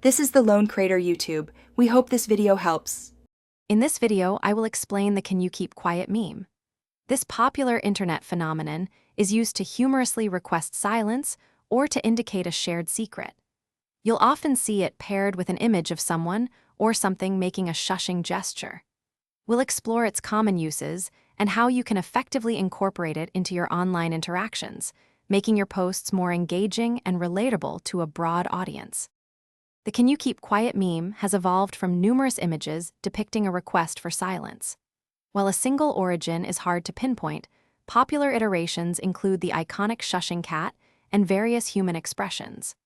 This is the Lone Crater YouTube. We hope this video helps. In this video, I will explain the Can You Keep Quiet meme. This popular internet phenomenon is used to humorously request silence or to indicate a shared secret. You'll often see it paired with an image of someone or something making a shushing gesture. We'll explore its common uses and how you can effectively incorporate it into your online interactions, making your posts more engaging and relatable to a broad audience. The Can You Keep Quiet meme has evolved from numerous images depicting a request for silence. While a single origin is hard to pinpoint, popular iterations include the iconic shushing cat and various human expressions.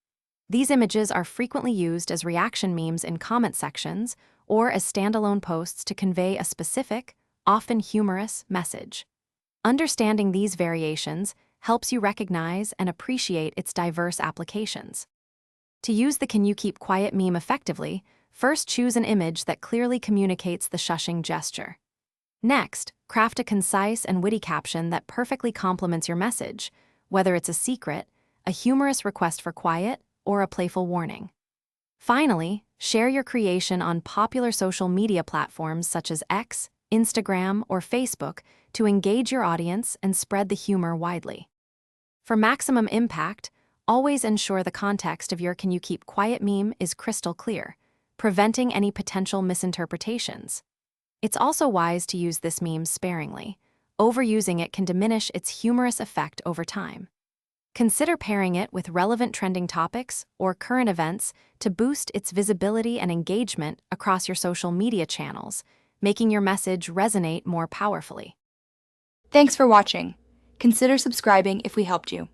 These images are frequently used as reaction memes in comment sections or as standalone posts to convey a specific, often humorous, message. Understanding these variations helps you recognize and appreciate its diverse applications. To use the Can You Keep Quiet meme effectively, first choose an image that clearly communicates the shushing gesture. Next, craft a concise and witty caption that perfectly complements your message, whether it's a secret, a humorous request for quiet, or a playful warning. Finally, share your creation on popular social media platforms such as X, Instagram, or Facebook to engage your audience and spread the humor widely. For maximum impact, always ensure the context of your Can You Keep Quiet meme is crystal clear, preventing any potential misinterpretations. It's also wise to use this meme sparingly. Overusing it can diminish its humorous effect over time. Consider pairing it with relevant trending topics or current events to boost its visibility and engagement across your social media channels, making your message resonate more powerfully. Thanks for watching. Consider subscribing if we helped you.